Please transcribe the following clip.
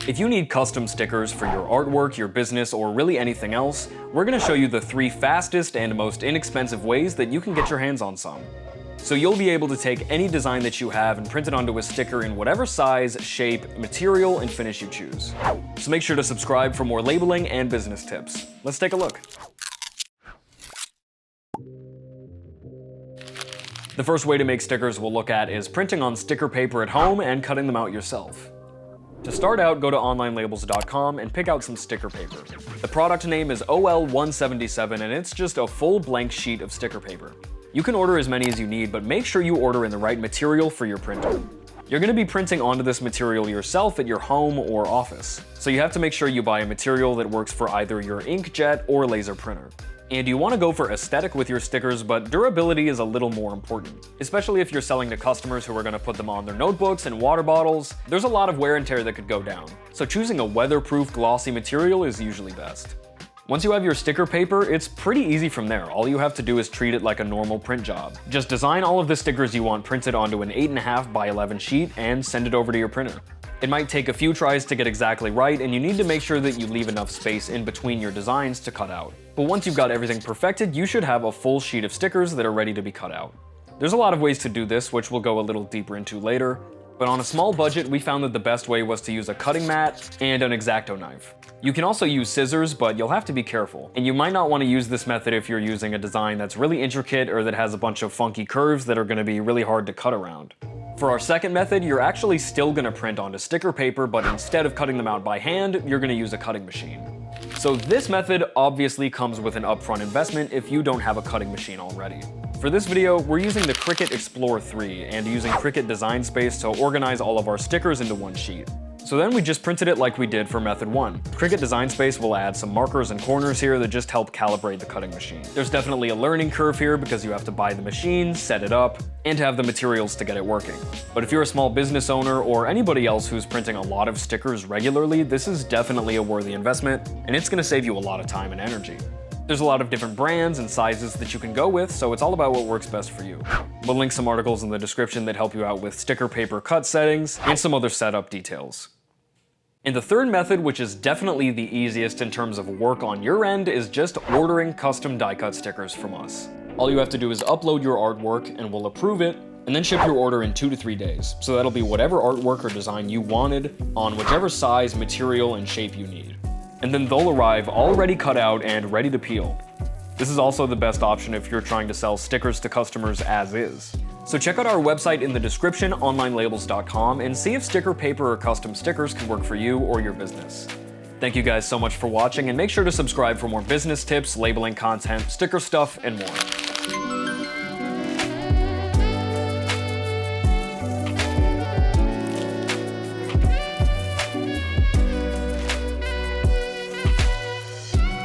If you need custom stickers for your artwork, your business, or really anything else, we're going to show you the 3 fastest and most inexpensive ways that you can get your hands on some. So you'll be able to take any design that you have and print it onto a sticker in whatever size, shape, material, and finish you choose. So make sure to subscribe for more labeling and business tips. Let's take a look. The first way to make stickers we'll look at is printing on sticker paper at home and cutting them out yourself. To start out, go to OnlineLabels.com and pick out some sticker paper. The product name is OL177 and it's just a full blank sheet of sticker paper. You can order as many as you need, but make sure you order in the right material for your printer. You're going to be printing onto this material yourself at your home or office, so you have to make sure you buy a material that works for either your inkjet or laser printer. And you want to go for aesthetic with your stickers, but durability is a little more important. Especially if you're selling to customers who are going to put them on their notebooks and water bottles, there's a lot of wear and tear that could go down. So choosing a weatherproof glossy material is usually best. Once you have your sticker paper, it's pretty easy from there. All you have to do is treat it like a normal print job. Just design all of the stickers you want printed onto an 8.5 by 11 sheet and send it over to your printer. It might take a few tries to get exactly right, and you need to make sure that you leave enough space in between your designs to cut out. But once you've got everything perfected, you should have a full sheet of stickers that are ready to be cut out. There's a lot of ways to do this, which we'll go a little deeper into later, but on a small budget, we found that the best way was to use a cutting mat and an X-Acto knife. You can also use scissors, but you'll have to be careful, and you might not want to use this method if you're using a design that's really intricate or that has a bunch of funky curves that are going to be really hard to cut around. For our second method, you're actually still going to print onto sticker paper, but instead of cutting them out by hand, you're going to use a cutting machine. So this method obviously comes with an upfront investment if you don't have a cutting machine already. For this video, we're using the Cricut Explore 3 and using Cricut Design Space to organize all of our stickers into one sheet. So then we just printed it like we did for method 1. Cricut Design Space will add some markers and corners here that just help calibrate the cutting machine. There's definitely a learning curve here because you have to buy the machine, set it up, and have the materials to get it working. But if you're a small business owner or anybody else who's printing a lot of stickers regularly, this is definitely a worthy investment, and it's going to save you a lot of time and energy. There's a lot of different brands and sizes that you can go with, so it's all about what works best for you. We'll link some articles in the description that help you out with sticker paper cut settings and some other setup details. And the third method, which is definitely the easiest in terms of work on your end, is just ordering custom die-cut stickers from us. All you have to do is upload your artwork and we'll approve it, and then ship your order in 2 to 3 days. So that'll be whatever artwork or design you wanted on whichever size, material, and shape you need. And then they'll arrive already cut out and ready to peel. This is also the best option if you're trying to sell stickers to customers as is. So check out our website in the description, OnlineLabels.com, and see if sticker paper or custom stickers can work for you or your business. Thank you guys so much for watching, and make sure to subscribe for more business tips, labeling content, sticker stuff, and more.